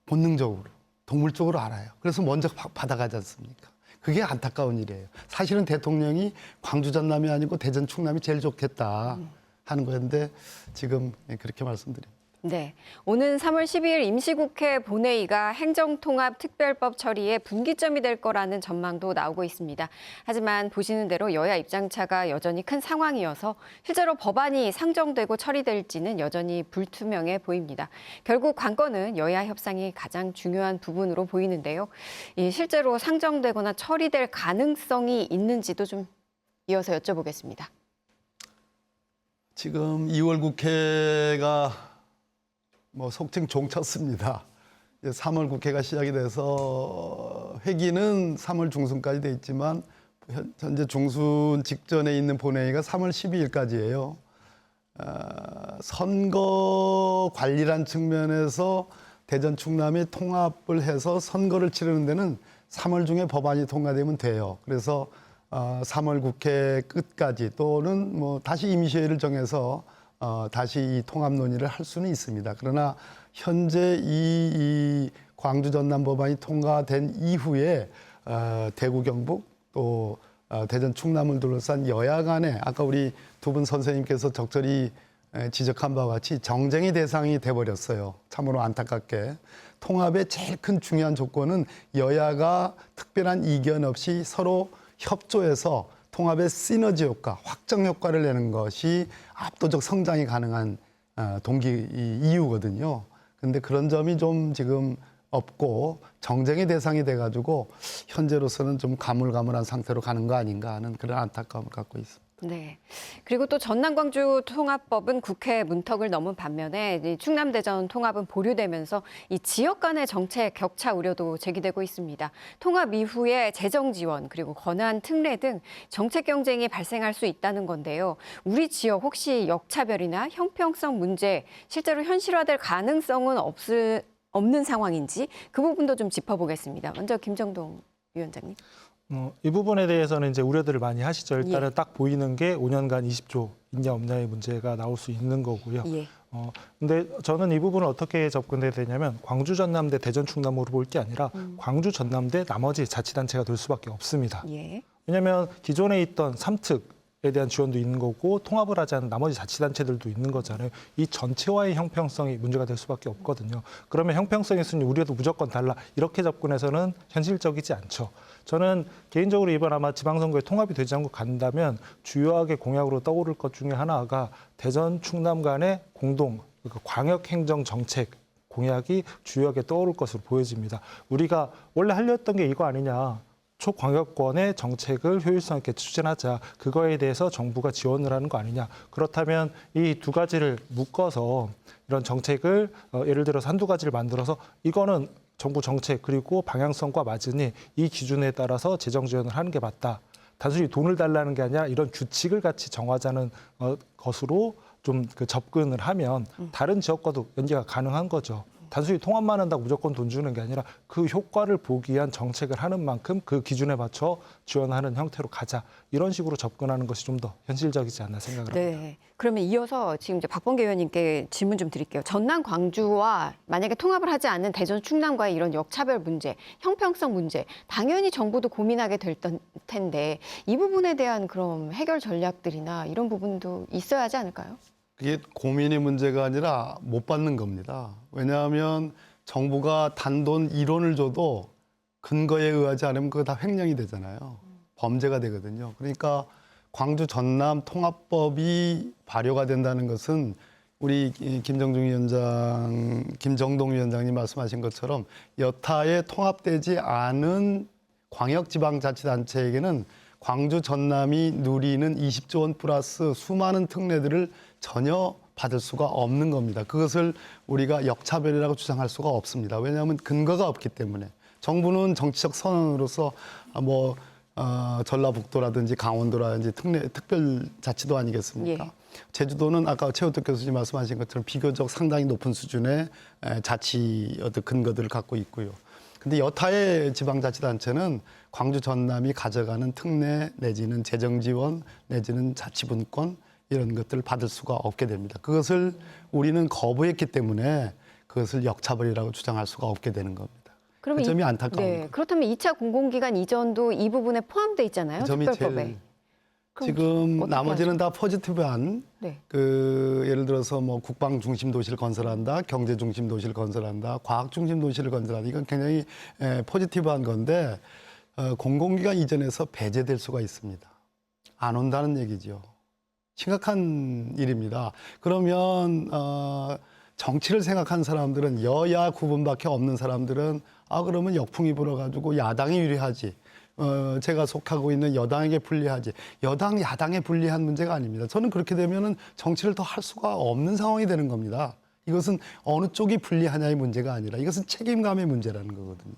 본능적으로. 동물적으로 알아요. 그래서 먼저 받아가지 않습니까? 그게 안타까운 일이에요. 사실은 대통령이 광주 전남이 아니고 대전 충남이 제일 좋겠다 하는 거였는데 지금 그렇게 말씀드립니다. 네, 오는 3월 12일 임시국회 본회의가 행정통합특별법 처리의 분기점이 될 거라는 전망도 나오고 있습니다. 하지만 보시는 대로 여야 입장차가 여전히 큰 상황이어서 실제로 법안이 상정되고 처리될지는 여전히 불투명해 보입니다. 결국 관건은 여야 협상이 가장 중요한 부분으로 보이는데요. 실제로 상정되거나 처리될 가능성이 있는지도 좀 이어서 여쭤보겠습니다. 지금 2월 국회가 속칭 종쳤습니다. 3월 국회가 시작이 돼서 회기는 3월 중순까지 돼 있지만 현재 중순 직전에 있는 본회의가 3월 12일까지예요. 선거 관리란 측면에서 대전 충남이 통합을 해서 선거를 치르는 데는 3월 중에 법안이 통과되면 돼요. 그래서 3월 국회 끝까지 또는 다시 임시회를 정해서 다시 이 통합 논의를 할 수는 있습니다. 그러나 현재 이 광주 전남 법안이 통과된 이후에 대구 경북 또 대전 충남을 둘러싼 여야 간에 아까 우리 두 분 선생님께서 적절히 지적한 바와 같이 정쟁의 대상이 돼버렸어요. 참으로 안타깝게. 통합의 제일 큰 중요한 조건은 여야가 특별한 이견 없이 서로 협조해서 통합의 시너지 효과, 확정 효과를 내는 것이 압도적 성장이 가능한 이유거든요. 근데 그런 점이 좀 지금 없고 정쟁의 대상이 돼가지고 현재로서는 좀 가물가물한 상태로 가는 거 아닌가 하는 그런 안타까움을 갖고 있습니다. 네. 그리고 또 전남 광주 통합법은 국회 문턱을 넘은 반면에 이 충남 대전 통합은 보류되면서 이 지역 간의 정책 격차 우려도 제기되고 있습니다. 통합 이후에 재정 지원 그리고 권한 특례 등 정책 경쟁이 발생할 수 있다는 건데요. 우리 지역 혹시 역차별이나 형평성 문제 실제로 현실화될 가능성은 없는 상황인지 그 부분도 좀 짚어보겠습니다. 먼저 김정동 위원장님. 이 부분에 대해서는 이제 우려들을 많이 하시죠. 일단은 딱 보이는 게 5년간 20조 있냐 없냐의 문제가 나올 수 있는 거고요. 근데 저는 이 부분을 어떻게 접근해야 되냐면 광주 전남 대 대전 충남으로 볼 게 아니라 광주 전남 대 나머지 자치단체가 될 수밖에 없습니다. 왜냐하면 기존에 있던 3특에 대한 지원도 있는 거고 통합을 하지 않은 나머지 자치단체들도 있는 거잖아요. 이 전체와의 형평성이 문제가 될 수밖에 없거든요. 그러면 형평성이 있으니 우리도 무조건 달라 이렇게 접근해서는 현실적이지 않죠. 저는 개인적으로 이번 아마 지방선거에 통합이 되지 않고 간다면 주요하게 공약으로 떠오를 것 중에 하나가 대전, 충남 간의 공동 광역행정 정책 공약이 주요하게 떠오를 것으로 보여집니다. 우리가 원래 하려 했던 게 이거 아니냐. 초광역권의 정책을 효율성 있게 추진하자. 그거에 대해서 정부가 지원을 하는 거 아니냐. 그렇다면 이 두 가지를 묶어서 이런 정책을 예를 들어서 한두 가지를 만들어서 이거는 정부 정책 그리고 방향성과 맞으니 이 기준에 따라서 재정 지원을 하는 게 맞다. 단순히 돈을 달라는 게 아니라 이런 규칙을 같이 정하자는 것으로 좀 접근을 하면 다른 지역과도 연계가 가능한 거죠. 단순히 통합만 한다고 무조건 돈 주는 게 아니라 그 효과를 보기 위한 정책을 하는 만큼 그 기준에 맞춰 지원하는 형태로 가자. 이런 식으로 접근하는 것이 좀 더 현실적이지 않나 생각을 합니다. 네. 그러면 이어서 지금 이제 박범계 의원님께 질문 좀 드릴게요. 전남 광주와 만약에 통합을 하지 않는 대전 충남과의 이런 역차별 문제, 형평성 문제, 당연히 정부도 고민하게 될 텐데 이 부분에 대한 그럼 해결 전략들이나 이런 부분도 있어야 하지 않을까요? 그게 고민의 문제가 아니라 못 받는 겁니다. 왜냐하면 정부가 단돈 1원을 줘도 근거에 의하지 않으면 그거 다 횡령이 되잖아요. 범죄가 되거든요. 그러니까 광주 전남 통합법이 발효가 된다는 것은 우리 김정동 위원장님 말씀하신 것처럼 여타에 통합되지 않은 광역지방자치단체에게는 광주 전남이 누리는 20조 원 플러스 수많은 특례들을 전혀 받을 수가 없는 겁니다. 그것을 우리가 역차별이라고 주장할 수가 없습니다. 왜냐하면 근거가 없기 때문에. 정부는 정치적 선언으로서 전라북도라든지 강원도라든지 특별자치도 아니겠습니까? 예. 제주도는 아까 최우택 교수님 말씀하신 것처럼 비교적 상당히 높은 수준의 자치 어떤 근거들을 갖고 있고요. 근데 여타의 지방자치단체는 광주 전남이 가져가는 특례 내지는 재정 지원 내지는 자치분권 이런 것들을 받을 수가 없게 됩니다. 그것을 우리는 거부했기 때문에 그것을 역차별이라고 주장할 수가 없게 되는 겁니다. 그 점이 안타까운 네, 거예요. 그렇다면 2차 공공기관 이전도 이 부분에 포함돼 있잖아요. 그 점이 특별법에. 제일 그럼 지금 어떻게 나머지는 하죠? 다 포지티브한 네. 예를 들어서 뭐 국방 중심 도시를 건설한다, 경제 중심 도시를 건설한다, 과학 중심 도시를 건설한다. 이건 굉장히 포지티브한 건데 공공기관 이전에서 배제될 수가 있습니다. 안 온다는 얘기죠. 심각한 일입니다. 그러면 정치를 생각한 사람들은 여야 구분밖에 없는 사람들은 그러면 역풍이 불어가지고 야당이 유리하지. 제가 속하고 있는 여당에게 불리하지. 여당, 야당에 불리한 문제가 아닙니다. 저는 그렇게 되면은 정치를 더 할 수가 없는 상황이 되는 겁니다. 이것은 어느 쪽이 불리하냐의 문제가 아니라 이것은 책임감의 문제라는 거거든요.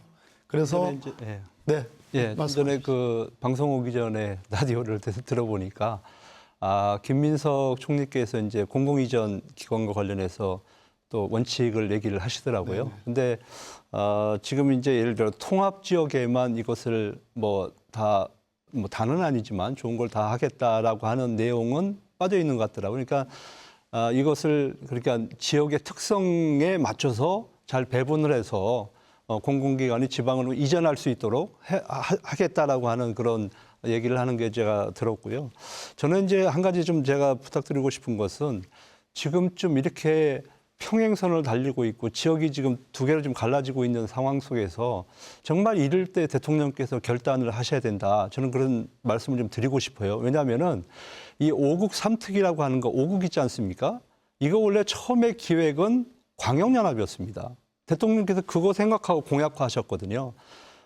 그래서 이제, 예. 네. 예, 좀 전에 그 방송 오기 전에 라디오를 들어보니까 김민석 총리께서 이제 공공이전 기관과 관련해서 또 원칙을 얘기를 하시더라고요. 네. 근데 지금 이제 예를 들어 통합 지역에만 이것을 다는 아니지만 좋은 걸 다 하겠다라고 하는 내용은 빠져 있는 것 같더라고요. 그러니까 이것을 그러니까 지역의 특성에 맞춰서 잘 배분을 해서 공공기관이 지방으로 이전할 수 있도록 하겠다라고 하는 그런 얘기를 하는 게 제가 들었고요. 저는 이제 한 가지 좀 제가 부탁드리고 싶은 것은 지금쯤 이렇게 평행선을 달리고 있고 지역이 지금 두 개로 좀 갈라지고 있는 상황 속에서 정말 이럴 때 대통령께서 결단을 하셔야 된다. 저는 그런 말씀을 좀 드리고 싶어요. 왜냐하면은 이 5국 3특이라고 하는 거 5국 있지 않습니까? 이거 원래 처음에 기획은 광역연합이었습니다. 대통령께서 그거 생각하고 공약화하셨거든요.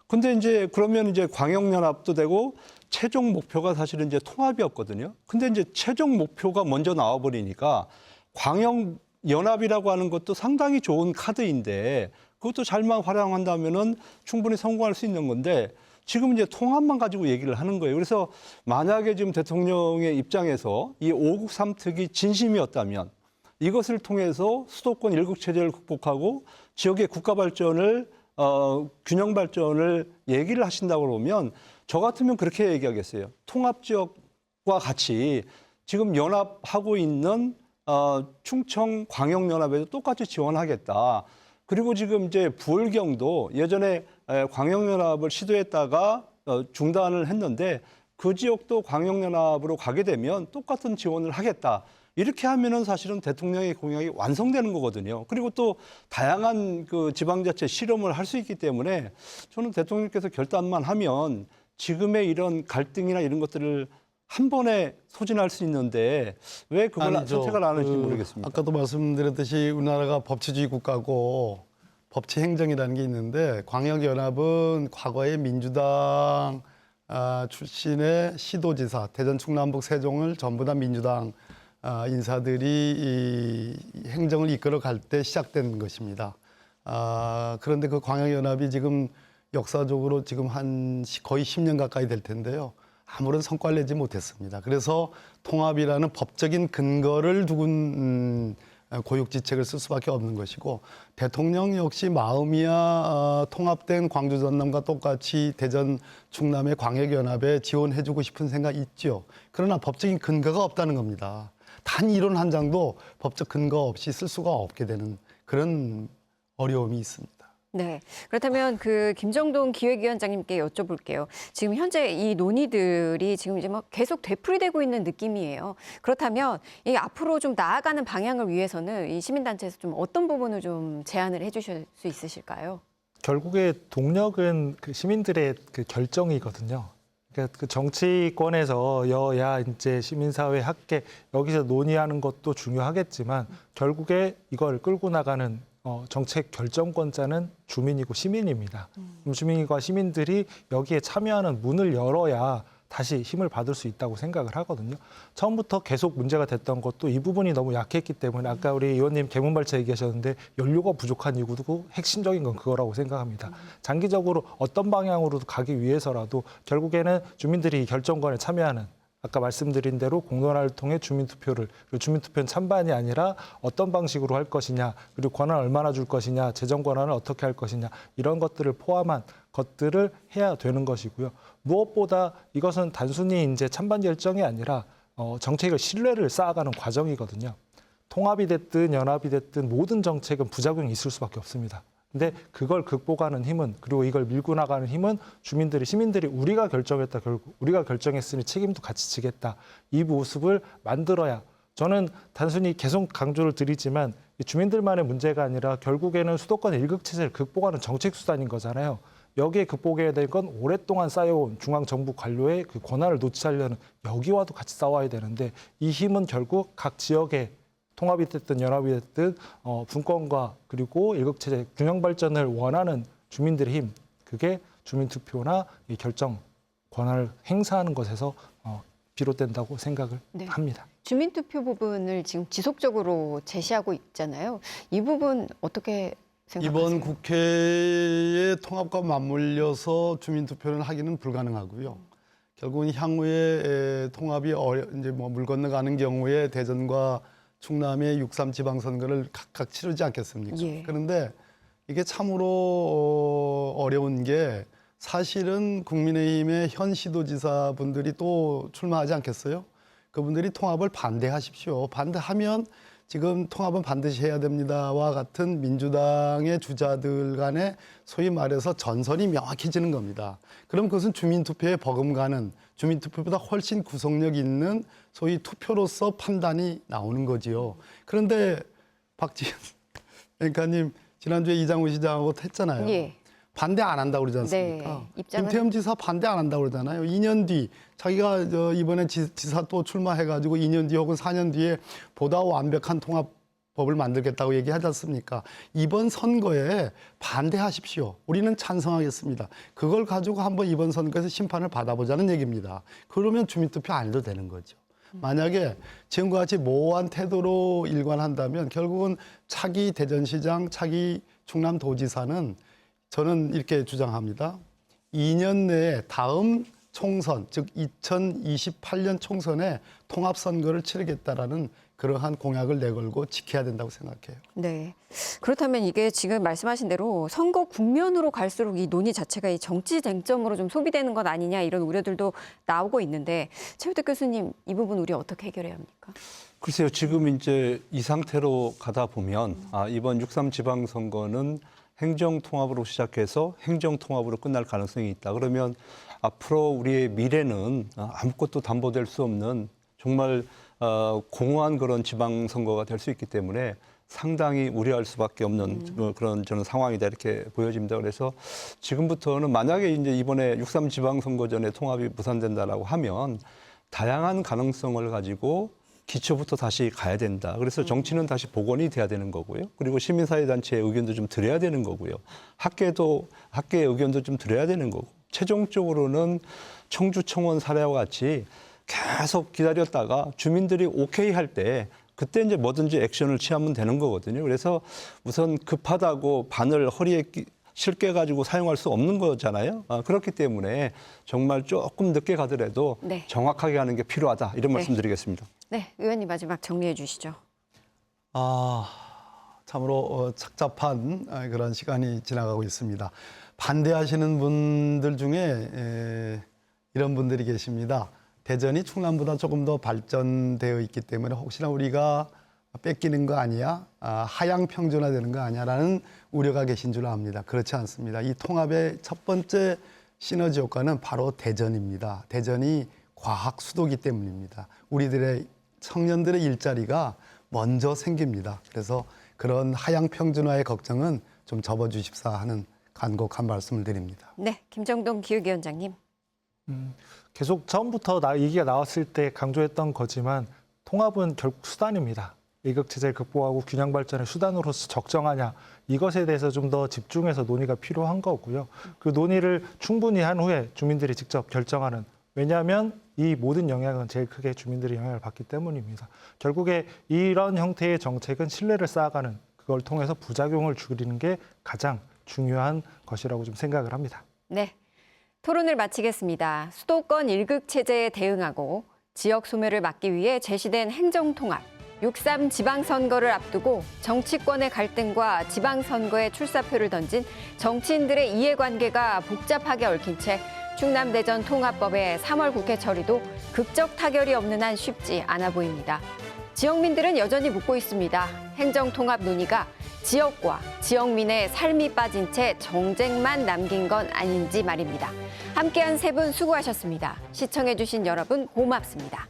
근데 이제 그러면 이제 광역연합도 되고 최종 목표가 사실은 이제 통합이었거든요. 근데 이제 최종 목표가 먼저 나와버리니까 광역연합이라고 하는 것도 상당히 좋은 카드인데 그것도 잘만 활용한다면은 충분히 성공할 수 있는 건데 지금 이제 통합만 가지고 얘기를 하는 거예요. 그래서 만약에 지금 대통령의 입장에서 이 5국 3특이 진심이었다면 이것을 통해서 수도권 일국 체제를 극복하고 지역의 국가 발전을 균형 발전을 얘기를 하신다고 그러면 저 같으면 그렇게 얘기하겠어요. 통합 지역과 같이 지금 연합하고 있는 충청 광역연합에도 똑같이 지원하겠다. 그리고 지금 이제 부울경도 예전에 광역연합을 시도했다가 중단을 했는데 그 지역도 광역연합으로 가게 되면 똑같은 지원을 하겠다. 이렇게 하면은 사실은 대통령의 공약이 완성되는 거거든요. 그리고 또 다양한 그 지방자치 실험을 할 수 있기 때문에 저는 대통령께서 결단만 하면 지금의 이런 갈등이나 이런 것들을 한 번에 소진할 수 있는데 왜 그걸 아니죠. 선택을 안 하는지 모르겠습니다. 아까도 말씀드렸듯이 우리나라가 법치주의 국가고 법치 행정이라는 게 있는데 광역연합은 과거에 민주당 출신의 시도지사 대전 충남북 세종을 전부 다 민주당 인사들이 이 행정을 이끌어 갈 때 시작된 것입니다. 그런데 그 광역연합이 지금 역사적으로 지금 거의 10년 가까이 될 텐데요. 아무런 성과를 내지 못했습니다. 그래서 통합이라는 법적인 근거를 두고 고육지책을 쓸 수밖에 없는 것이고 대통령 역시 마음이야 통합된 광주 전남과 똑같이 대전 충남의 광역연합에 지원해주고 싶은 생각이 있죠. 그러나 법적인 근거가 없다는 겁니다. 단 이론 한 장도 법적 근거 없이 쓸 수가 없게 되는 그런 어려움이 있습니다. 네. 그렇다면 그 김정동 기획위원장님께 여쭤볼게요. 지금 현재 이 논의들이 지금 이제 막 계속 되풀이되고 있는 느낌이에요. 그렇다면 이 앞으로 좀 나아가는 방향을 위해서는 이 시민단체에서 좀 어떤 부분을 좀 제안을 해주실 수 있으실까요? 결국에 동력은 그 시민들의 그 결정이거든요. 그러니까 그 정치권에서 여야 이제 시민사회 학계 여기서 논의하는 것도 중요하겠지만 결국에 이걸 끌고 나가는 정책 결정권자는 주민이고 시민입니다. 주민과 시민들이 여기에 참여하는 문을 열어야 다시 힘을 받을 수 있다고 생각을 하거든요. 처음부터 계속 문제가 됐던 것도 이 부분이 너무 약했기 때문에 아까 우리 의원님 개문발차 얘기하셨는데 연료가 부족한 이유도 핵심적인 건 그거라고 생각합니다. 장기적으로 어떤 방향으로 가기 위해서라도 결국에는 주민들이 결정권에 참여하는 아까 말씀드린 대로 공론화를 통해 주민투표를 그리고 주민투표는 찬반이 아니라 어떤 방식으로 할 것이냐 그리고 권한을 얼마나 줄 것이냐 재정 권한을 어떻게 할 것이냐 이런 것들을 포함한 것들을 해야 되는 것이고요. 무엇보다 이것은 단순히 이제 찬반 결정이 아니라 정책의 신뢰를 쌓아가는 과정이거든요. 통합이 됐든 연합이 됐든 모든 정책은 부작용이 있을 수밖에 없습니다. 근데 그걸 극복하는 힘은 그리고 이걸 밀고 나가는 힘은 주민들이 시민들이 우리가 결정했다 결국 우리가 결정했으니 책임도 같이 지겠다 이 모습을 만들어야 저는 단순히 계속 강조를 드리지만 주민들만의 문제가 아니라 결국에는 수도권 일극 체제를 극복하는 정책 수단인 거잖아요. 여기에 극복해야 될 건 오랫동안 쌓여온 중앙정부 관료의 그 권한을 놓치려는 여기와도 같이 싸워야 되는데 이 힘은 결국 각 지역의 통합이 됐든 연합이 됐든 분권과 그리고 일극체제 균형 발전을 원하는 주민들의 힘 그게 주민투표나 이 결정 권한을 행사하는 것에서 비롯된다고 생각을 합니다. 주민투표 부분을 지금 지속적으로 제시하고 있잖아요. 이 부분 어떻게 생각하세요? 이번 국회의 통합과 맞물려서 주민투표는 하기는 불가능하고요. 결국은 향후에 통합이 이제 물 건너가는 경우에 대전과 충남의 6.3 지방선거를 각각 치르지 않겠습니까? 예. 그런데 이게 참으로 어려운 게 사실은 국민의힘의 현 시도지사분들이 또 출마하지 않겠어요? 그분들이 통합을 반대하십시오. 반대하면 지금 통합은 반드시 해야 됩니다와 같은 민주당의 주자들 간에 소위 말해서 전선이 명확해지는 겁니다. 그럼 그것은 주민투표에 버금가는 주민투표보다 훨씬 구속력 있는 소위 투표로서 판단이 나오는 거지요. 그런데 박지현 앵커님 지난주에 이장우 시장하고 했잖아요. 예. 반대 안 한다고 그러지 않습니까? 네, 입장은 김태흠 지사 반대 안 한다고 그러잖아요. 2년 뒤 자기가 이번에 지사 또 출마해가지고 2년 뒤 혹은 4년 뒤에 보다 완벽한 통합법을 만들겠다고 얘기하지 않습니까? 이번 선거에 반대하십시오. 우리는 찬성하겠습니다. 그걸 가지고 한번 이번 선거에서 심판을 받아보자는 얘기입니다. 그러면 주민투표 안 해도 되는 거죠. 만약에 지금과 같이 모호한 태도로 일관한다면 결국은 차기 대전시장, 차기 충남도지사는 저는 이렇게 주장합니다. 2년 내에 다음 총선, 즉 2028년 총선에 통합선거를 치르겠다라는 그러한 공약을 내걸고 지켜야 된다고 생각해요. 네. 그렇다면 이게 지금 말씀하신 대로 선거 국면으로 갈수록 이 논의 자체가 이 정치 쟁점으로 좀 소비되는 것 아니냐 이런 우려들도 나오고 있는데 최우택 교수님 이 부분 우리 어떻게 해결해야 합니까? 글쎄요. 지금 이제 이 상태로 가다 보면 이번 6.3 지방선거는 행정통합으로 시작해서 행정통합으로 끝날 가능성이 있다. 그러면 앞으로 우리의 미래는 아무것도 담보될 수 없는 정말 공허한 그런 지방선거가 될 수 있기 때문에 상당히 우려할 수밖에 없는 그런 저는 상황이다 이렇게 보여집니다. 그래서 지금부터는 만약에 이제 이번에 6.3 지방선거 전에 통합이 무산된다라고 하면 다양한 가능성을 가지고 기초부터 다시 가야 된다. 그래서 정치는 다시 복원이 돼야 되는 거고요. 그리고 시민사회단체의 의견도 좀 들어야 되는 거고요. 학계의 의견도 좀 들어야 되는 거고. 최종적으로는 청주청원 사례와 같이 계속 기다렸다가 주민들이 오케이 할 때 그때 이제 뭐든지 액션을 취하면 되는 거거든요. 그래서 우선 급하다고 바늘 허리에 실게 가지고 사용할 수 없는 거잖아요. 그렇기 때문에 정말 조금 늦게 가더라도 네. 정확하게 하는 게 필요하다. 이런 말씀드리겠습니다. 네, 의원님 마지막 정리해 주시죠. 참으로 착잡한 그런 시간이 지나가고 있습니다. 반대하시는 분들 중에 이런 분들이 계십니다. 대전이 충남보다 조금 더 발전되어 있기 때문에 혹시나 우리가 뺏기는 거 아니야? 하향 평준화되는 거 아니야라는 우려가 계신 줄 압니다. 그렇지 않습니다. 이 통합의 첫 번째 시너지 효과는 바로 대전입니다. 대전이 과학 수도기 때문입니다. 우리들의 청년들의 일자리가 먼저 생깁니다. 그래서 그런 하향 평준화의 걱정은 좀 접어주십사 하는 간곡한 말씀을 드립니다. 네, 김정동 기획위원장님. 계속 처음부터 얘기가 나왔을 때 강조했던 거지만 통합은 결국 수단입니다. 일극체제를 극복하고 균형 발전의 수단으로서 적정하냐 이것에 대해서 좀 더 집중해서 논의가 필요한 거고요. 그 논의를 충분히 한 후에 주민들이 직접 결정하는 왜냐하면 이 모든 영향은 제일 크게 주민들이 영향을 받기 때문입니다. 결국에 이런 형태의 정책은 신뢰를 쌓아가는, 그걸 통해서 부작용을 줄이는 게 가장 중요한 것이라고 좀 생각을 합니다. 네, 토론을 마치겠습니다. 수도권 1극 체제에 대응하고 지역 소멸을 막기 위해 제시된 행정통합, 6.3 지방선거를 앞두고 정치권의 갈등과 지방선거에 출사표를 던진 정치인들의 이해관계가 복잡하게 얽힌 채 충남대전 통합법의 3월 국회 처리도 극적 타결이 없는 한 쉽지 않아 보입니다. 지역민들은 여전히 묻고 있습니다. 행정통합 논의가 지역과 지역민의 삶이 빠진 채 정쟁만 남긴 건 아닌지 말입니다. 함께한 세 분 수고하셨습니다. 시청해주신 여러분 고맙습니다.